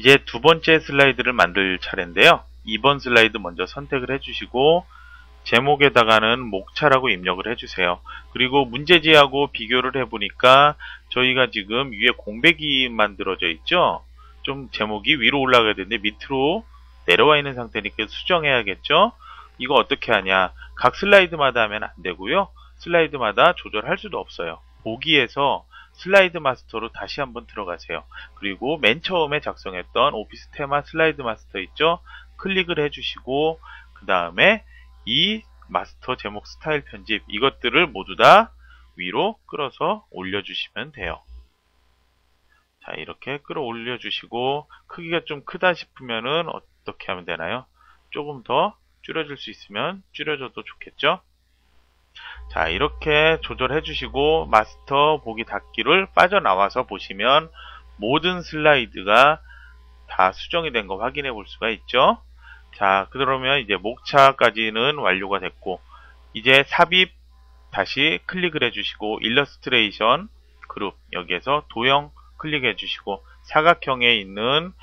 이제 두 번째 슬라이드를 만들 차례인데요. 2번 슬라이드 먼저 선택을 해주시고 제목에다가는 목차라고 입력을 해주세요. 그리고 문제지하고 비교를 해보니까 저희가 지금 위에 공백이 만들어져 있죠. 좀 제목이 위로 올라가야 되는데 밑으로 내려와 있는 상태니까 수정해야겠죠. 이거 어떻게 하냐, 각 슬라이드마다 하면 안 되고요. 슬라이드마다 조절할 수도 없어요. 보기에서 슬라이드 마스터로 다시 한번 들어가세요. 그리고 맨 처음에 작성했던 오피스 테마 슬라이드 마스터 있죠. 클릭을 해주시고 그 다음에 이 마스터 제목 스타일 편집 이것들을 모두 다 위로 끌어서 올려주시면 돼요. 자, 이렇게 끌어올려 주시고 크기가 좀 크다 싶으면은 어떻게 하면 되나요? 조금 더 줄여줄 수 있으면 줄여줘도 좋겠죠? 자, 이렇게 조절해 주시고 마스터 보기 닫기를 빠져나와서 보시면 모든 슬라이드가 다 수정이 된 거 확인해 볼 수가 있죠. 자, 그러면 이제 목차까지는 완료가 됐고 이제 삽입 다시 클릭을 해주시고 일러스트레이션 그룹 여기에서 도형 클릭해 주시고 사각형에 있는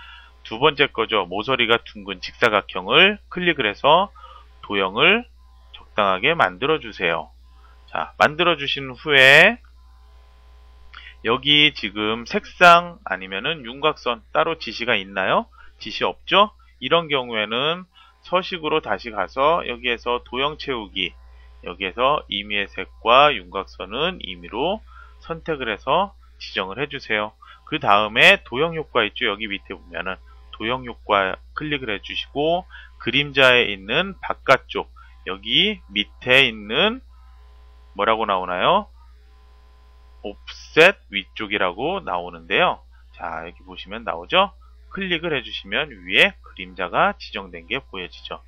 두 번째 거죠. 모서리가 둥근 직사각형을 클릭을 해서 도형을 적당하게 만들어 주세요. 자, 만들어 주신 후에 여기 지금 색상 아니면은 윤곽선 따로 지시가 있나요? 지시 없죠? 이런 경우에는 서식으로 다시 가서 여기에서 도형 채우기 여기에서 임의의 색과 윤곽선은 임의로 선택을 해서 지정을 해주세요. 그 다음에 도형 효과 있죠. 여기 밑에 보면은 도형 효과 클릭을 해주시고 그림자에 있는 바깥쪽 여기 밑에 있는 뭐라고 나오나요? 옵셋 위쪽이라고 나오는데요. 자, 여기 보시면 나오죠? 클릭을 해주시면 위에 그림자가 지정된 게 보여지죠.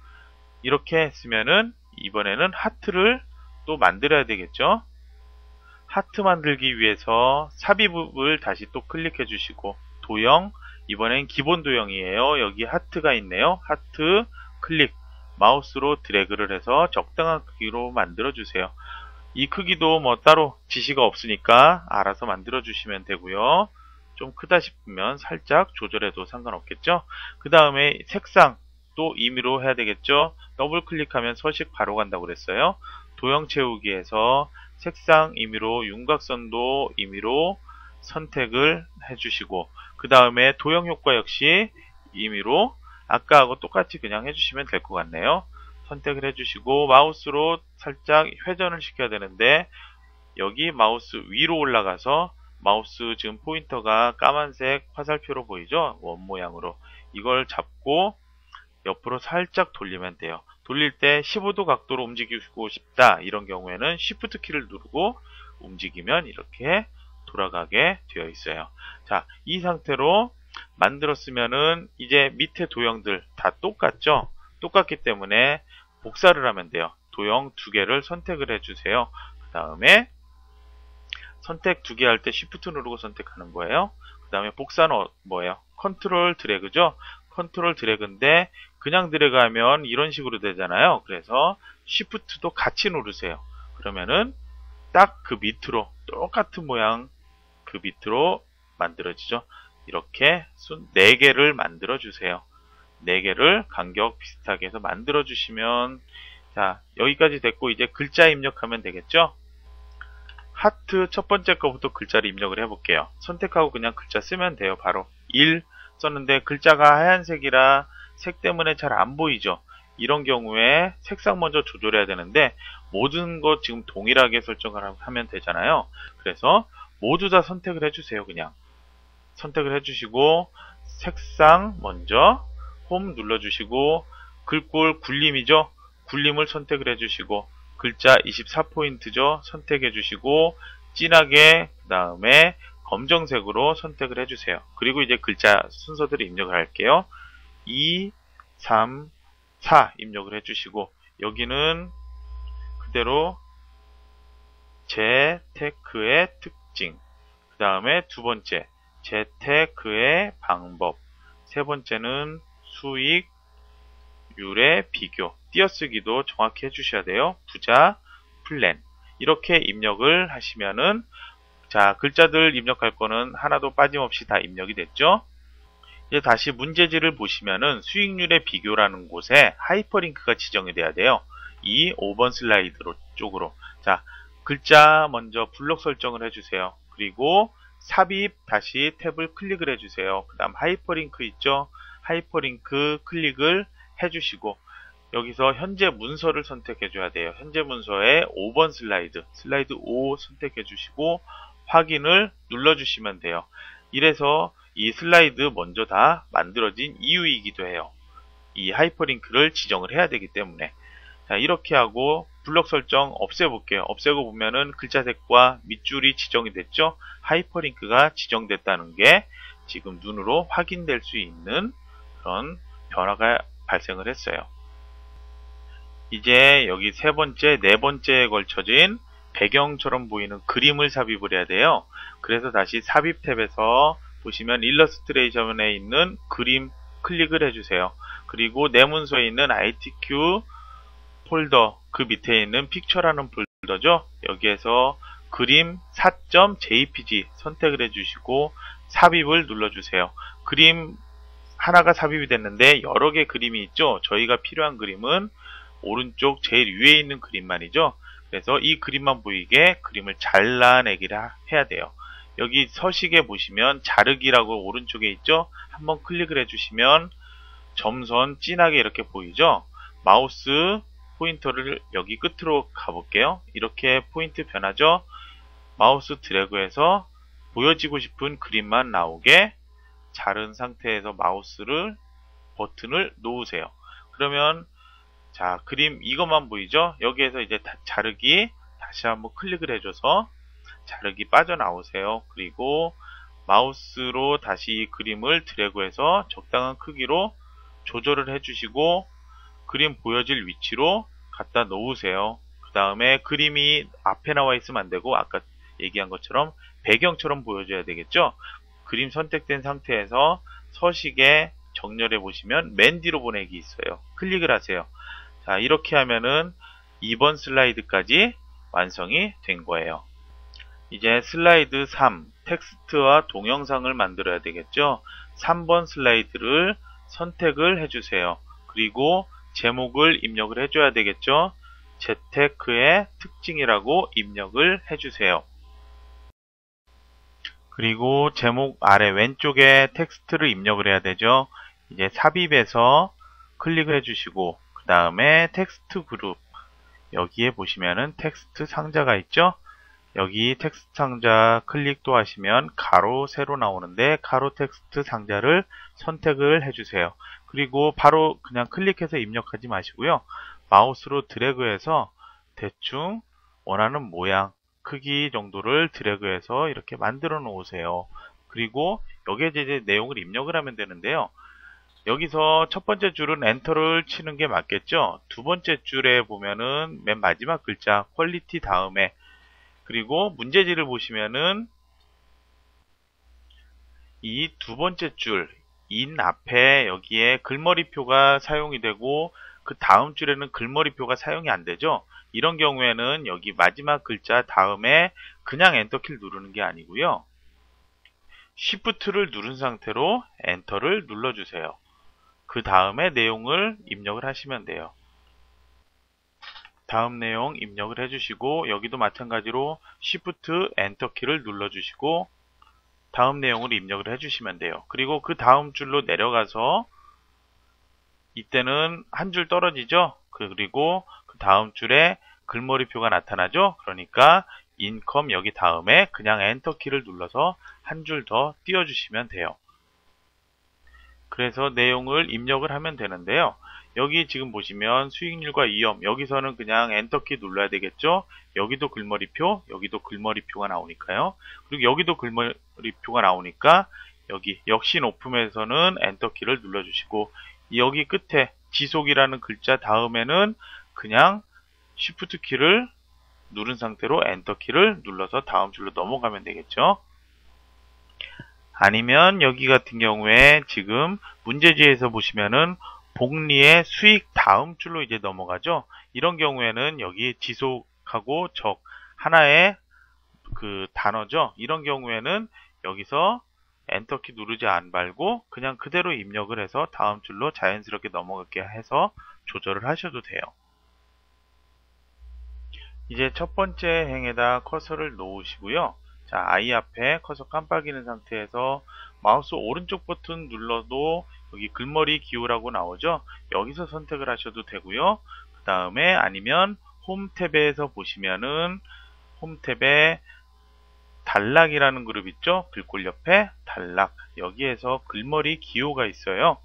이렇게 했으면은 이번에는 하트를 또 만들어야 되겠죠. 하트 만들기 위해서 삽입을 다시 또 클릭해 주시고 도형 이번엔 기본 도형이에요. 여기 하트가 있네요. 하트 클릭 마우스로 드래그를 해서 적당한 크기로 만들어 주세요. 이 크기도 뭐 따로 지시가 없으니까 알아서 만들어 주시면 되고요. 좀 크다 싶으면 살짝 조절해도 상관없겠죠. 그 다음에 색상 또 임의로 해야 되겠죠. 더블 클릭하면 서식 바로 간다고 그랬어요. 도형 채우기에서 색상 임의로 윤곽선도 임의로 선택을 해주시고 그 다음에 도형 효과 역시 임의로 아까하고 똑같이 그냥 해주시면 될 것 같네요. 선택을 해주시고 마우스로 살짝 회전을 시켜야 되는데 여기 마우스 위로 올라가서 마우스 지금 포인터가 까만색 화살표로 보이죠? 원 모양으로 이걸 잡고 옆으로 살짝 돌리면 돼요. 돌릴 때 15도 각도로 움직이고 싶다 이런 경우에는 Shift 키를 누르고 움직이면 이렇게 돌아가게 되어 있어요. 자, 이 상태로 만들었으면은 이제 밑에 도형들 다 똑같죠? 똑같기 때문에 복사를 하면 돼요. 도형 두 개를 선택을 해주세요. 그 다음에 선택 두 개 할 때 Shift 누르고 선택하는 거예요. 그 다음에 복사는 뭐예요? 컨트롤 드래그죠? 컨트롤 드래그인데 그냥 드래그하면 이런 식으로 되잖아요. 그래서 Shift도 같이 누르세요. 그러면은 딱 그 밑으로 똑같은 모양 그 밑으로 만들어지죠. 이렇게 순 4개를 만들어 주세요. 4개를 간격 비슷하게 해서 만들어 주시면 자, 여기까지 됐고 이제 글자 입력하면 되겠죠. 하트 첫 번째 거부터 글자를 입력을 해볼게요. 선택하고 그냥 글자 쓰면 돼요. 바로 1 썼는데 글자가 하얀색이라 색 때문에 잘 안 보이죠. 이런 경우에 색상 먼저 조절해야 되는데 모든 것 지금 동일하게 설정을 하면 되잖아요. 그래서 모두 다 선택을 해주세요. 그냥 선택을 해주시고 색상 먼저 홈 눌러주시고 글꼴 굴림이죠. 굴림을 선택을 해주시고 글자 24포인트죠. 선택해 주시고 진하게 그 다음에 검정색으로 선택을 해주세요. 그리고 이제 글자 순서대로 입력을 할게요. 2, 3, 4 입력을 해주시고 여기는 그대로 재테크의 특징 그 다음에 두 번째 재테크의 방법 세 번째는 수익 율의 비교 띄어쓰기도 정확히 해주셔야 돼요. 부자 플랜 이렇게 입력을 하시면은 자 글자들 입력할 거는 하나도 빠짐없이 다 입력이 됐죠. 이제 다시 문제지를 보시면은 수익률의 비교라는 곳에 하이퍼링크가 지정이 돼야 돼요. 이 5번 슬라이드로 쪽으로. 자, 글자 먼저 블록 설정을 해주세요. 그리고 삽입 다시 탭을 클릭을 해주세요. 그 다음 하이퍼링크 있죠? 하이퍼링크 클릭을 해주시고 여기서 현재 문서를 선택해 줘야 돼요. 현재 문서에 5번 슬라이드 5 선택해 주시고 확인을 눌러 주시면 돼요. 이래서 이 슬라이드 먼저 다 만들어진 이유이기도 해요. 이 하이퍼링크를 지정을 해야 되기 때문에. 자, 이렇게 하고 블록 설정 없애볼게요. 없애고 보면은 글자색과 밑줄이 지정이 됐죠? 하이퍼링크가 지정됐다는 게 지금 눈으로 확인될 수 있는 그런 변화가 발생을 했어요. 이제 여기 세 번째, 네 번째에 걸쳐진 배경처럼 보이는 그림을 삽입을 해야 돼요. 그래서 다시 삽입 탭에서 보시면 일러스트레이션에 있는 그림 클릭을 해주세요. 그리고 내 문서에 있는 ITQ 폴더 그 밑에 있는 픽처라는 폴더죠. 여기에서 그림 4.jpg 선택을 해주시고 삽입을 눌러주세요. 그림 하나가 삽입이 됐는데 여러 개 그림이 있죠. 저희가 필요한 그림은 오른쪽 제일 위에 있는 그림만이죠. 그래서 이 그림만 보이게 그림을 잘라내기를 해야 돼요. 여기 서식에 보시면 자르기라고 오른쪽에 있죠. 한번 클릭을 해주시면 점선 진하게 이렇게 보이죠. 마우스 포인터를 여기 끝으로 가볼게요. 이렇게 포인트 변하죠. 마우스 드래그해서 보여지고 싶은 그림만 나오게 자른 상태에서 마우스를 버튼을 놓으세요. 그러면 자, 그림 이것만 보이죠? 여기에서 이제 자르기 다시 한번 클릭을 해줘서 자르기 빠져나오세요. 그리고 마우스로 다시 이 그림을 드래그해서 적당한 크기로 조절을 해주시고 그림 보여질 위치로 갖다 놓으세요. 그 다음에 그림이 앞에 나와 있으면 안 되고 아까 얘기한 것처럼 배경처럼 보여줘야 되겠죠? 그림 선택된 상태에서 서식에 정렬해 보시면 맨 뒤로 보내기 있어요. 클릭을 하세요. 자, 이렇게 하면은 2번 슬라이드까지 완성이 된 거예요. 이제 슬라이드 3, 텍스트와 동영상을 만들어야 되겠죠? 3번 슬라이드를 선택을 해주세요. 그리고 제목을 입력을 해줘야 되겠죠? 재테크의 특징이라고 입력을 해주세요. 그리고 제목 아래 왼쪽에 텍스트를 입력을 해야 되죠. 이제 삽입에서 클릭을 해주시고 그 다음에 텍스트 그룹 여기에 보시면은 텍스트 상자가 있죠. 여기 텍스트 상자 클릭 또 하시면 가로 세로 나오는데 가로 텍스트 상자를 선택을 해주세요. 그리고 바로 그냥 클릭해서 입력하지 마시고요. 마우스로 드래그해서 대충 원하는 모양 크기 정도를 드래그해서 이렇게 만들어 놓으세요. 그리고 여기에 이제 내용을 입력을 하면 되는데요. 여기서 첫 번째 줄은 엔터를 치는 게 맞겠죠. 두 번째 줄에 보면은 맨 마지막 글자 퀄리티 다음에 그리고 문제지를 보시면은 이 두 번째 줄 인 앞에 여기에 글머리표가 사용이 되고 그 다음 줄에는 글머리표가 사용이 안 되죠. 이런 경우에는 여기 마지막 글자 다음에 그냥 엔터키를 누르는 게 아니고요. Shift를 누른 상태로 엔터를 눌러주세요. 그 다음에 내용을 입력을 하시면 돼요. 다음 내용 입력을 해주시고 여기도 마찬가지로 Shift 엔터키를 눌러주시고 다음 내용을 입력을 해주시면 돼요. 그리고 그 다음 줄로 내려가서 이때는 한 줄 떨어지죠. 그리고 그 다음 줄에 글머리표가 나타나죠. 그러니까 인컴 여기 다음에 그냥 엔터키를 눌러서 한 줄 더 띄워주시면 돼요. 그래서 내용을 입력을 하면 되는데요. 여기 지금 보시면 수익률과 위험 여기서는 그냥 엔터키 눌러야 되겠죠. 여기도 글머리표 여기도 글머리표가 나오니까요. 그리고 여기도 글머리표가 나오니까 여기 역시 높음에서는 엔터키를 눌러주시고 여기 끝에 지속이라는 글자 다음에는 그냥 Shift 키를 누른 상태로 엔터키를 눌러서 다음 줄로 넘어가면 되겠죠. 아니면 여기 같은 경우에 지금 문제지에서 보시면은 복리의 수익 다음 줄로 이제 넘어가죠. 이런 경우에는 여기 지속하고 적 하나의 그 단어죠. 이런 경우에는 여기서 엔터키 누르지 말고 그냥 그대로 입력을 해서 다음 줄로 자연스럽게 넘어가게 해서 조절을 하셔도 돼요. 이제 첫 번째 행에다 커서를 놓으시고요. 자, 아이 앞에 커서 깜빡이는 상태에서 마우스 오른쪽 버튼 눌러도 여기 글머리 기호라고 나오죠. 여기서 선택을 하셔도 되고요. 그 다음에 아니면 홈 탭에서 보시면은 홈 탭에 단락이라는 그룹 있죠. 글꼴 옆에 단락, 여기에서 글머리 기호가 있어요.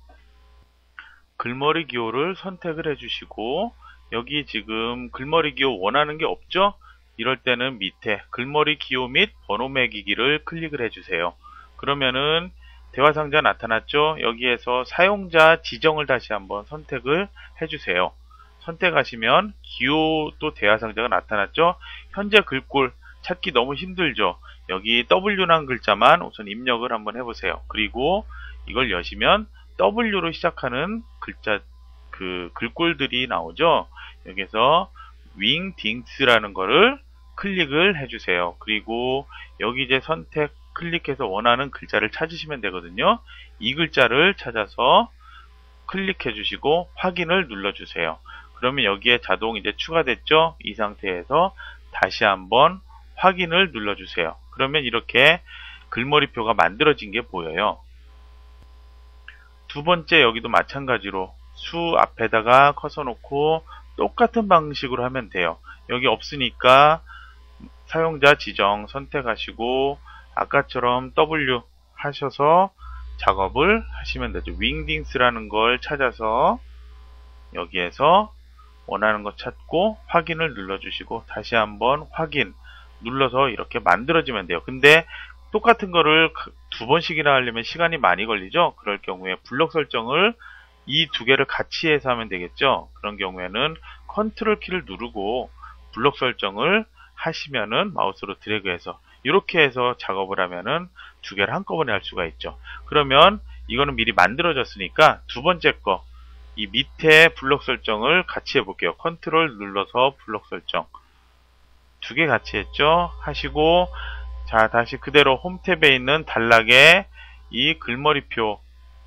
글머리 기호를 선택을 해주시고 여기 지금 글머리 기호 원하는 게 없죠? 이럴 때는 밑에 글머리 기호 및 번호 매기기를 클릭을 해주세요. 그러면은 대화 상자 나타났죠? 여기에서 사용자 지정을 다시 한번 선택을 해주세요. 선택하시면 기호도 대화 상자가 나타났죠? 현재 글꼴 찾기 너무 힘들죠? 여기 W라는 글자만 우선 입력을 한번 해보세요. 그리고 이걸 여시면 W로 시작하는 글자 글꼴들이 나오죠. 여기서 윙딩스라는 거를 클릭을 해주세요. 그리고 여기 이제 선택 클릭해서 원하는 글자를 찾으시면 되거든요. 이 글자를 찾아서 클릭해 주시고 확인을 눌러 주세요. 그러면 여기에 자동 이제 추가됐죠. 이 상태에서 다시 한번 확인을 눌러 주세요. 그러면 이렇게 글머리표가 만들어진 게 보여요. 두 번째 여기도 마찬가지로 수 앞에다가 커서 놓고 똑같은 방식으로 하면 돼요. 여기 없으니까 사용자 지정 선택하시고 아까처럼 W 하셔서 작업을 하시면 되죠. 윙딩스라는 걸 찾아서 여기에서 원하는 거 찾고 확인을 눌러주시고 다시 한번 확인 눌러서 이렇게 만들어지면 돼요. 근데 똑같은 거를 두 번씩이나 하려면 시간이 많이 걸리죠. 그럴 경우에 블럭 설정을 이 두 개를 같이 해서 하면 되겠죠. 그런 경우에는 컨트롤 키를 누르고 블럭 설정을 하시면은 마우스로 드래그해서 이렇게 해서 작업을 하면은 두 개를 한꺼번에 할 수가 있죠. 그러면 이거는 미리 만들어졌으니까 두 번째 거 이 밑에 블럭 설정을 같이 해볼게요. 컨트롤 눌러서 블럭 설정 두 개 같이 했죠. 하시고 자 다시 그대로 홈 탭에 있는 단락에 이 글머리표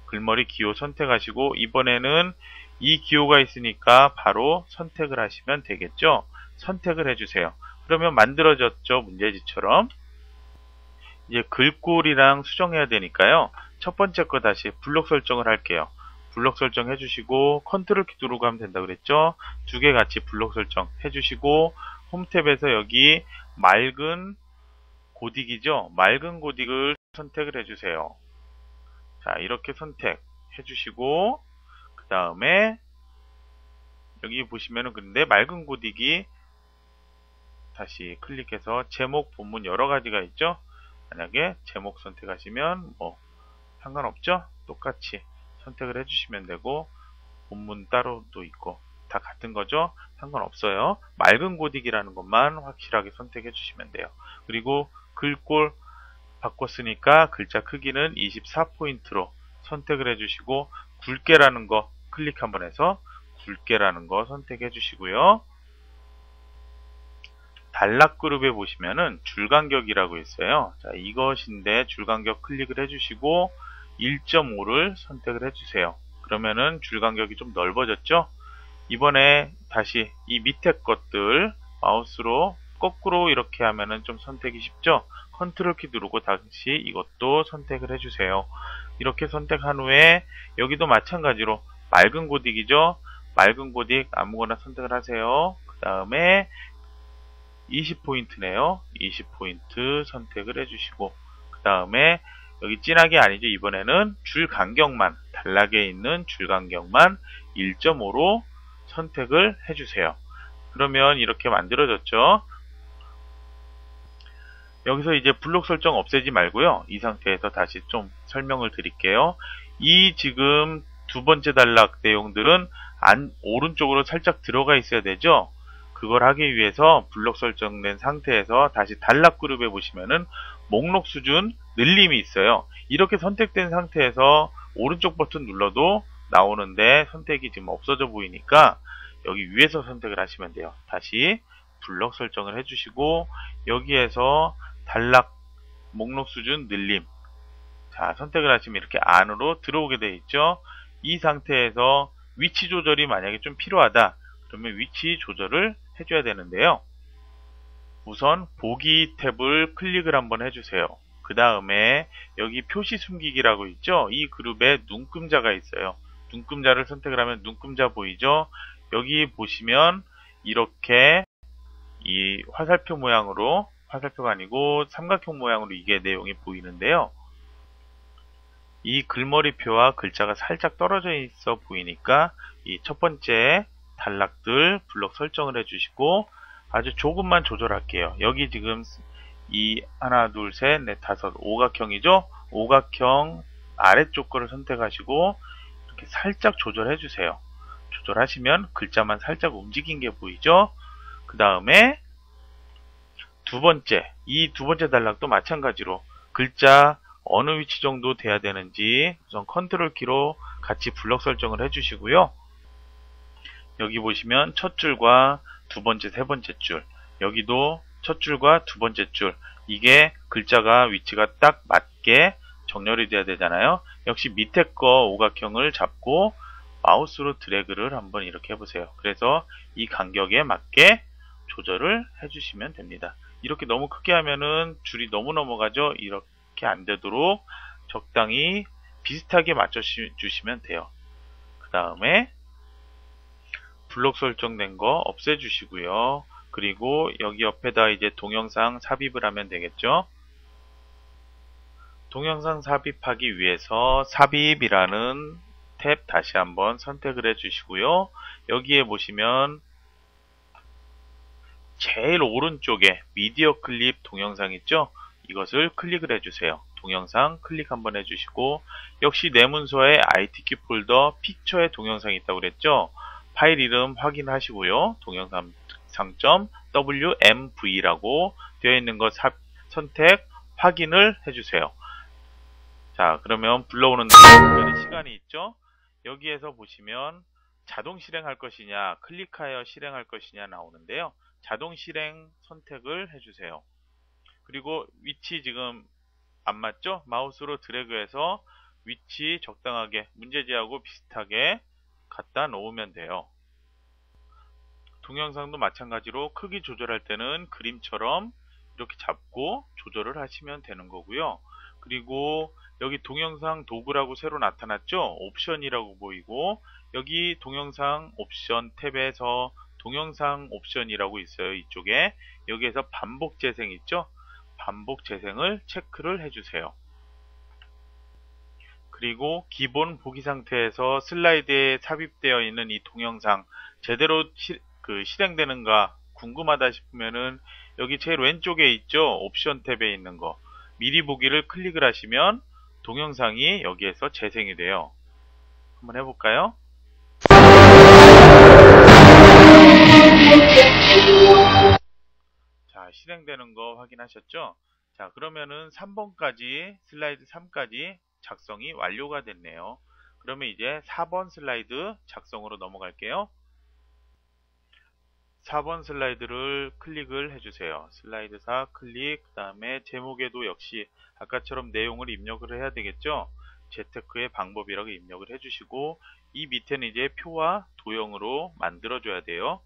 글머리 기호 선택하시고 이번에는 이 기호가 있으니까 바로 선택을 하시면 되겠죠. 선택을 해주세요. 그러면 만들어졌죠. 문제지처럼. 이제 글꼴이랑 수정해야 되니까요. 첫 번째 거 다시 블록 설정을 할게요. 블록 설정 해주시고 컨트롤 키 누르고 하면 된다 그랬죠. 두 개 같이 블록 설정 해주시고 홈 탭에서 여기 맑은 고딕이죠. 맑은 고딕을 선택을 해주세요. 자 이렇게 선택해 주시고 그 다음에 여기 보시면은 근데 맑은 고딕이 다시 클릭해서 제목 본문 여러가지가 있죠. 만약에 제목 선택하시면 뭐 상관없죠. 똑같이 선택을 해주시면 되고 본문 따로도 있고 다 같은 거죠. 상관없어요. 맑은 고딕이라는 것만 확실하게 선택해 주시면 돼요. 그리고 글꼴 바꿨으니까 글자 크기는 24포인트로 선택을 해주시고 굵게라는 거 클릭 한번 해서 굵게라는 거 선택해 주시고요. 단락 그룹에 보시면은 줄간격이라고 있어요. 자, 이것인데 줄간격 클릭을 해주시고 1.5를 선택을 해주세요. 그러면은 줄간격이 좀 넓어졌죠? 이번에 다시 이 밑에 것들 마우스로 거꾸로 이렇게 하면은 좀 선택이 쉽죠? 컨트롤 키 누르고 다시 이것도 선택을 해주세요. 이렇게 선택한 후에 여기도 마찬가지로 맑은 고딕이죠? 맑은 고딕 아무거나 선택을 하세요. 그 다음에 20포인트네요. 20포인트 선택을 해주시고 그 다음에 여기 진하게 아니죠. 이번에는 줄 간격만 단락에 있는 줄 간격만 1.5로 선택을 해주세요. 그러면 이렇게 만들어졌죠. 여기서 이제 블록 설정 없애지 말고요. 이 상태에서 다시 좀 설명을 드릴게요. 이 지금 두 번째 단락 내용들은 오른쪽으로 살짝 들어가 있어야 되죠. 그걸 하기 위해서 블록 설정된 상태에서 다시 단락 그룹에 보시면은 목록 수준 늘림이 있어요. 이렇게 선택된 상태에서 오른쪽 버튼 눌러도 나오는데 선택이 지금 없어져 보이니까 여기 위에서 선택을 하시면 돼요. 다시 블록 설정을 해주시고 여기에서 단락 목록 수준 늘림 자, 선택을 하시면 이렇게 안으로 들어오게 되어 있죠. 이 상태에서 위치 조절이 만약에 좀 필요하다. 그러면 위치 조절을 해줘야 되는데요. 우선 보기 탭을 클릭을 한번 해주세요. 그 다음에 여기 표시 숨기기라고 있죠. 이 그룹에 눈금자가 있어요. 눈금자를 선택을 하면 눈금자 보이죠. 여기 보시면 이렇게 이 화살표 모양으로, 화살표가 아니고 삼각형 모양으로 이게 내용이 보이는데요. 이 글머리표와 글자가 살짝 떨어져 있어 보이니까 이 첫 번째 단락들 블럭 설정을 해주시고 아주 조금만 조절할게요. 여기 지금 이 하나, 둘, 셋, 넷, 다섯 오각형이죠. 오각형 아래쪽 거를 선택하시고 이렇게 살짝 조절해 주세요. 조절하시면 글자만 살짝 움직인 게 보이죠. 그 다음에 이 두 번째 단락도 마찬가지로 글자 어느 위치 정도 돼야 되는지 우선 컨트롤 키로 같이 블럭 설정을 해주시고요. 여기 보시면 첫 줄과 두 번째, 세 번째 줄, 여기도 첫 줄과 두 번째 줄, 이게 글자가 위치가 딱 맞게 정렬이 돼야 되잖아요. 역시 밑에 거 오각형을 잡고 마우스로 드래그를 한번 이렇게 해보세요. 그래서 이 간격에 맞게 조절을 해주시면 됩니다. 이렇게 너무 크게 하면은 줄이 너무 넘어가죠. 이렇게 안 되도록 적당히 비슷하게 맞춰 주시면 돼요. 그 다음에 블록 설정된 거 없애주시고요. 그리고 여기 옆에다 이제 동영상 삽입을 하면 되겠죠. 동영상 삽입하기 위해서 삽입이라는 탭 다시 한번 선택을 해주시고요. 여기에 보시면 제일 오른쪽에 미디어 클립 동영상 있죠? 이것을 클릭을 해주세요. 동영상 클릭 한번 해주시고 역시 내 문서에 ITQ 폴더 픽처에 동영상이 있다고 그랬죠? 파일 이름 확인하시고요. 동영상 상점 WMV라고 되어 있는 것 선택 확인을 해주세요. 자, 그러면 불러오는 시간이 있죠? 여기에서 보시면 자동 실행할 것이냐 클릭하여 실행할 것이냐 나오는데요. 자동 실행 선택을 해주세요. 그리고 위치 지금 안 맞죠? 마우스로 드래그해서 위치 적당하게 문제지하고 비슷하게 갖다 놓으면 돼요. 동영상도 마찬가지로 크기 조절할 때는 그림처럼 이렇게 잡고 조절을 하시면 되는 거고요. 그리고 여기 동영상 도구라고 새로 나타났죠? 옵션이라고 보이고 여기 동영상 옵션 탭에서 동영상 옵션이라고 있어요. 이쪽에 여기에서 반복 재생 있죠? 반복 재생을 체크를 해주세요. 그리고 기본 보기 상태에서 슬라이드에 삽입되어 있는 이 동영상 제대로 실행되는가 궁금하다 싶으면은 여기 제일 왼쪽에 있죠? 옵션 탭에 있는 거 미리 보기를 클릭을 하시면 동영상이 여기에서 재생이 돼요. 한번 해볼까요? 자, 실행되는 거 확인하셨죠? 자, 그러면은 3번까지 슬라이드 3까지 작성이 완료가 됐네요. 그러면 이제 4번 슬라이드 작성으로 넘어갈게요. 4번 슬라이드를 클릭을 해주세요. 슬라이드 4 클릭, 그 다음에 제목에도 역시 아까처럼 내용을 입력을 해야 되겠죠. 재테크의 방법이라고 입력을 해주시고 이 밑에는 이제 표와 도형으로 만들어줘야 돼요.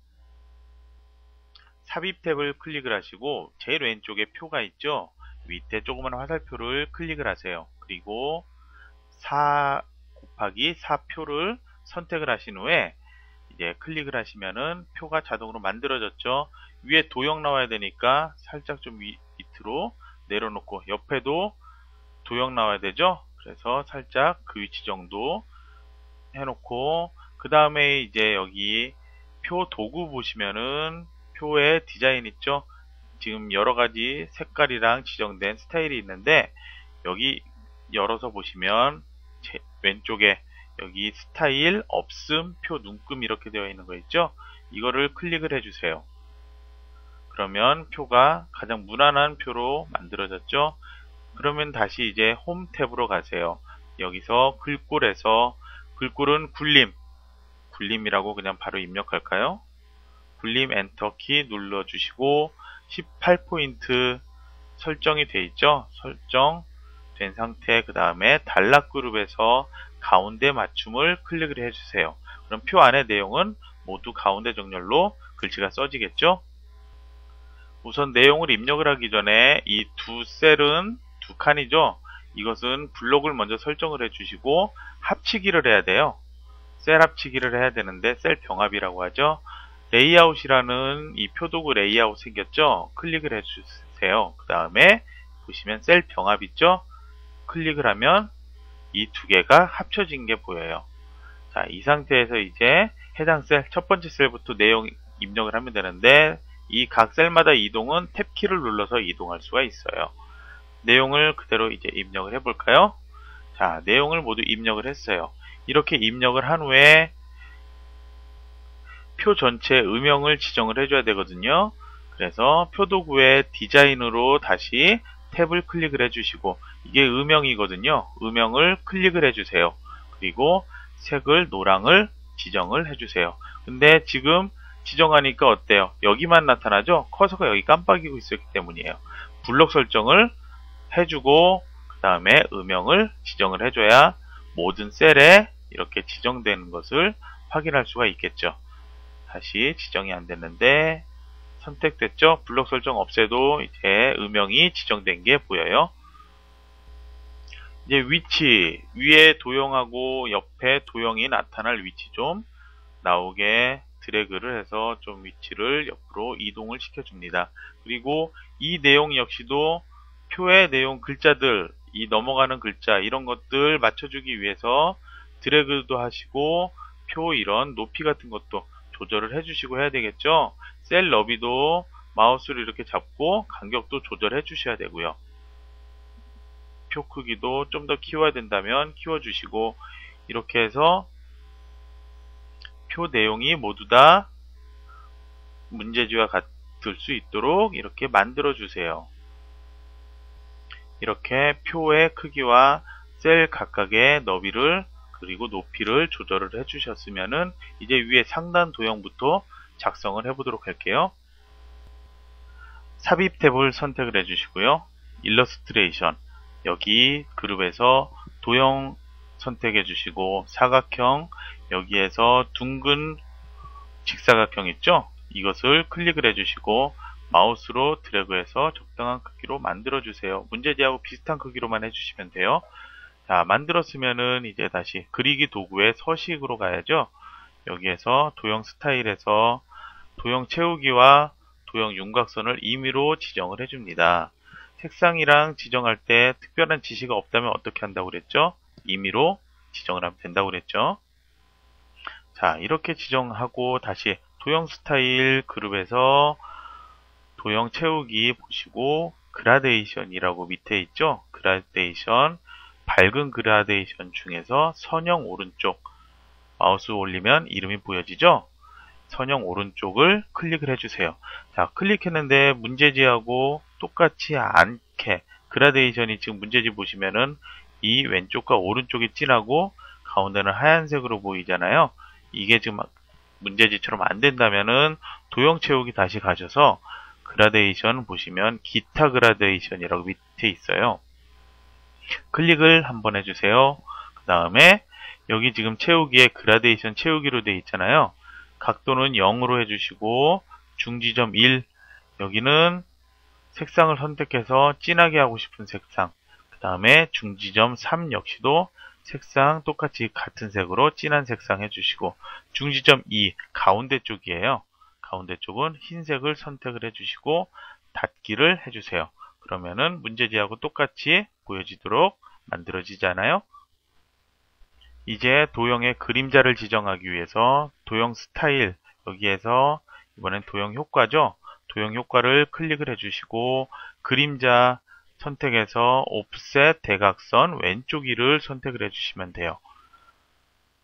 삽입 탭을 클릭을 하시고 제일 왼쪽에 표가 있죠. 밑에 조그만 화살표를 클릭을 하세요. 그리고 4 곱하기 4표를 선택을 하신 후에 이제 클릭을 하시면은 표가 자동으로 만들어졌죠. 위에 도형 나와야 되니까 살짝 좀 밑으로 내려놓고 옆에도 도형 나와야 되죠. 그래서 살짝 그 위치 정도 해놓고 그 다음에 이제 여기 표 도구 보시면은 표에 디자인 있죠. 지금 여러가지 색깔이랑 지정된 스타일이 있는데 여기 열어서 보시면 왼쪽에 여기 스타일, 없음, 표, 눈금 이렇게 되어 있는 거 있죠. 이거를 클릭을 해주세요. 그러면 표가 가장 무난한 표로 만들어졌죠. 그러면 다시 이제 홈 탭으로 가세요. 여기서 글꼴에서 글꼴은 굴림이라고 그냥 바로 입력할까요? 굴림 엔터키 눌러주시고 18포인트 설정이 돼 있죠. 설정 된 상태, 그 다음에 단락 그룹에서 가운데 맞춤을 클릭을 해주세요. 그럼 표 안의 내용은 모두 가운데 정렬로 글씨가 써지겠죠? 우선 내용을 입력을 하기 전에 이 두 셀은 두 칸이죠? 이것은 블록을 먼저 설정을 해주시고 합치기를 해야 돼요. 셀 합치기를 해야 되는데 셀 병합이라고 하죠. 레이아웃이라는 이 표도구 레이아웃 생겼죠? 클릭을 해주세요. 그 다음에 보시면 셀 병합 있죠? 클릭을 하면 이 두 개가 합쳐진 게 보여요. 자, 이 상태에서 이제 해당 셀, 첫 번째 셀부터 내용 입력을 하면 되는데 이 각 셀마다 이동은 탭키를 눌러서 이동할 수가 있어요. 내용을 그대로 이제 입력을 해볼까요? 자, 내용을 모두 입력을 했어요. 이렇게 입력을 한 후에 표 전체 음영을 지정을 해줘야 되거든요. 그래서 표도구의 디자인으로 다시 탭을 클릭을 해주시고 이게 음영이거든요. 음영을 클릭을 해주세요. 그리고 색을 노랑을 지정을 해주세요. 근데 지금 지정하니까 어때요? 여기만 나타나죠? 커서가 여기 깜빡이고 있었기 때문이에요. 블록 설정을 해주고 그 다음에 음영을 지정을 해줘야 모든 셀에 이렇게 지정되는 것을 확인할 수가 있겠죠. 다시 지정이 안 됐는데 선택됐죠? 블록 설정 없애도 이제 음영이 지정된 게 보여요. 이제 위치, 위에 도형하고 옆에 도형이 나타날 위치 좀 나오게 드래그를 해서 좀 위치를 옆으로 이동을 시켜줍니다. 그리고 이 내용 역시도 표의 내용 글자들, 이 넘어가는 글자 이런 것들 맞춰주기 위해서 드래그도 하시고 표 이런 높이 같은 것도 조절을 해주시고 해야 되겠죠. 셀 너비도 마우스를 이렇게 잡고 간격도 조절해 주셔야 되고요. 표 크기도 좀 더 키워야 된다면 키워주시고 이렇게 해서 표 내용이 모두 다 문제지와 같을 수 있도록 이렇게 만들어 주세요. 이렇게 표의 크기와 셀 각각의 너비를 그리고 높이를 조절을 해주셨으면은 이제 위에 상단 도형부터 작성을 해보도록 할게요. 삽입 탭을 선택을 해주시고요. 일러스트레이션 여기 그룹에서 도형 선택해 주시고 사각형 여기에서 둥근 직사각형 있죠? 이것을 클릭을 해주시고 마우스로 드래그해서 적당한 크기로 만들어 주세요. 문제지하고 비슷한 크기로만 해주시면 돼요. 자, 만들었으면은 이제 다시 그리기 도구의 서식으로 가야죠. 여기에서 도형 스타일에서 도형 채우기와 도형 윤곽선을 임의로 지정을 해줍니다. 색상이랑 지정할 때 특별한 지시가 없다면 어떻게 한다고 그랬죠? 임의로 지정을 하면 된다고 그랬죠. 자, 이렇게 지정하고 다시 도형 스타일 그룹에서 도형 채우기 보시고 그라데이션이라고 밑에 있죠? 그라데이션 밝은 그라데이션 중에서 선형 오른쪽 마우스 올리면 이름이 보여지죠? 선형 오른쪽을 클릭을 해주세요. 자, 클릭했는데 문제지하고 똑같이 않게 그라데이션이 지금 문제지 보시면은 이 왼쪽과 오른쪽이 진하고 가운데는 하얀색으로 보이잖아요. 이게 지금 문제지처럼 안 된다면은 도형 채우기 다시 가셔서 그라데이션 보시면 기타 그라데이션이라고 밑에 있어요. 클릭을 한번 해주세요. 그 다음에 여기 지금 채우기에 그라데이션 채우기로 되어 있잖아요. 각도는 0으로 해주시고 중지점 1 여기는 색상을 선택해서 진하게 하고 싶은 색상 그 다음에 중지점 3 역시도 색상 똑같이 같은 색으로 진한 색상 해주시고 중지점 2 가운데 쪽이에요. 가운데 쪽은 흰색을 선택을 해주시고 닫기를 해주세요. 그러면은 문제지하고 똑같이 보여지도록 만들어지잖아요. 이제 도형의 그림자를 지정하기 위해서 도형 스타일 여기에서 이번엔 도형 효과죠. 도형 효과를 클릭을 해주시고 그림자 선택해서 오프셋 대각선 왼쪽 위를 선택을 해주시면 돼요.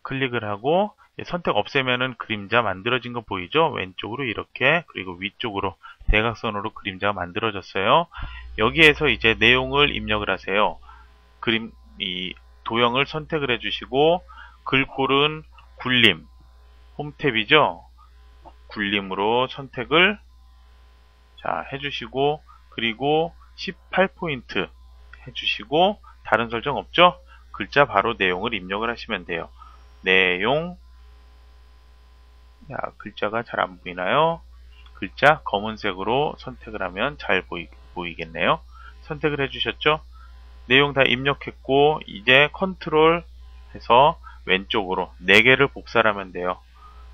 클릭을 하고 선택 없애면은 그림자 만들어진 거 보이죠? 왼쪽으로 이렇게 그리고 위쪽으로 대각선으로 그림자가 만들어졌어요. 여기에서 이제 내용을 입력을 하세요. 이 도형을 선택을 해주시고 글꼴은 굴림 홈탭이죠. 굴림으로 선택을 해주시고 그리고 18포인트 해주시고 다른 설정 없죠? 글자 바로 내용을 입력을 하시면 돼요. 내용, 야, 글자가 잘 안 보이나요? 글자 검은색으로 선택을 하면 잘 보이겠네요. 선택을 해주셨죠? 내용 다 입력했고 이제 컨트롤 해서 왼쪽으로 4개를 복사를 하면 돼요.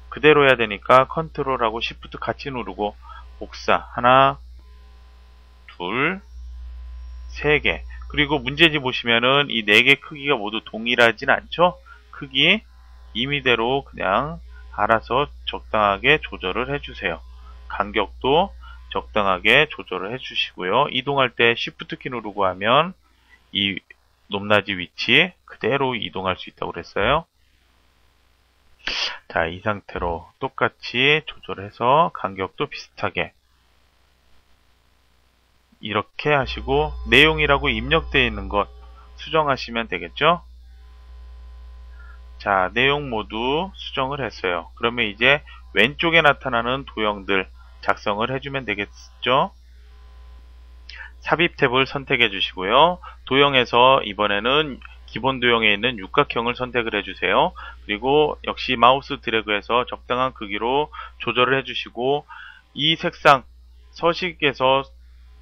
그대로 해야 되니까 컨트롤하고 시프트 같이 누르고 복사 하나, 둘, 3개. 그리고 문제지 보시면은 이 4개 크기가 모두 동일하진 않죠? 크기 임의대로 그냥 알아서 적당하게 조절을 해주세요. 간격도 적당하게 조절을 해주시고요. 이동할 때 Shift 키 누르고 하면 이 높낮이 위치 그대로 이동할 수 있다고 그랬어요. 자, 이 상태로 똑같이 조절해서 간격도 비슷하게 이렇게 하시고 내용이라고 입력되어 있는 것 수정하시면 되겠죠? 자, 내용 모두 수정을 했어요. 그러면 이제 왼쪽에 나타나는 도형들 작성을 해주면 되겠죠? 삽입 탭을 선택해 주시고요. 도형에서 이번에는 기본 도형에 있는 육각형을 선택을 해주세요. 그리고 역시 마우스 드래그해서 적당한 크기로 조절을 해주시고 이 색상 서식에서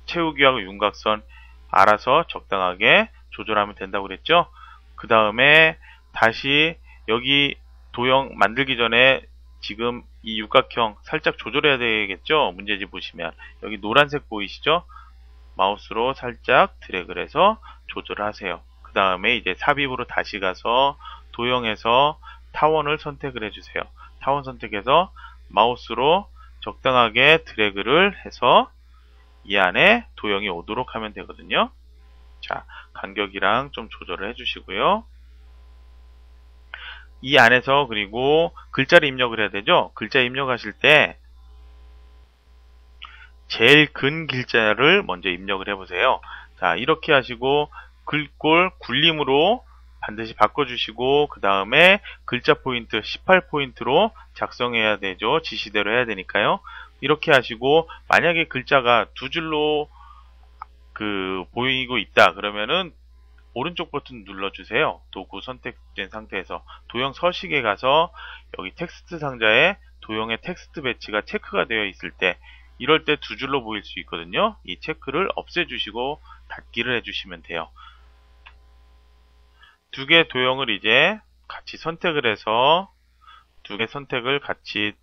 채우기하고 윤곽선 알아서 적당하게 조절하면 된다고 그랬죠. 그 다음에 다시 여기 도형 만들기 전에 지금 이 육각형 살짝 조절해야 되겠죠. 문제집 보시면 여기 노란색 보이시죠? 마우스로 살짝 드래그를 해서 조절을 하세요. 그 다음에 이제 삽입으로 다시 가서 도형에서 타원을 선택을 해주세요. 타원 선택해서 마우스로 적당하게 드래그를 해서 이 안에 도형이 오도록 하면 되거든요. 자, 간격이랑 좀 조절을 해주시고요. 이 안에서 그리고 글자를 입력을 해야 되죠. 글자 입력하실 때 제일 근 글자를 먼저 입력을 해보세요. 자, 이렇게 하시고 글꼴 굴림으로 반드시 바꿔주시고 그 다음에 글자 포인트 18포인트로 작성해야 되죠. 지시대로 해야 되니까요. 이렇게 하시고 만약에 글자가 두 줄로 보이고 있다 그러면은 오른쪽 버튼 눌러주세요. 도구 선택된 상태에서 도형 서식에 가서 여기 텍스트 상자에 도형의 텍스트 배치가 체크가 되어 있을 때 이럴 때 두 줄로 보일 수 있거든요. 이 체크를 없애주시고 닫기를 해주시면 돼요. 두 개 도형을 이제 같이 선택을 해서 두 개 선택을 같이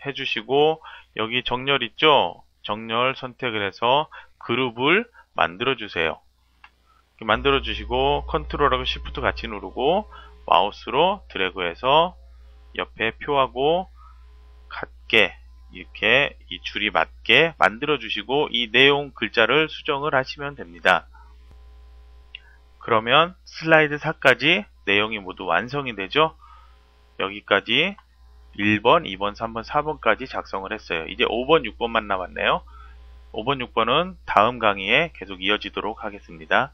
해주시고 여기 정렬 있죠? 정렬 선택을 해서 그룹을 만들어 주세요. 만들어 주시고 컨트롤하고 시프트 같이 누르고 마우스로 드래그해서 옆에 표하고 같게 이렇게 이 줄이 맞게 만들어 주시고 이 내용 글자를 수정을 하시면 됩니다. 그러면 슬라이드 4까지 내용이 모두 완성이 되죠. 여기까지 1번, 2번, 3번, 4번까지 작성을 했어요. 이제 5번, 6번만 남았네요. 5번, 6번은 다음 강의에 계속 이어지도록 하겠습니다.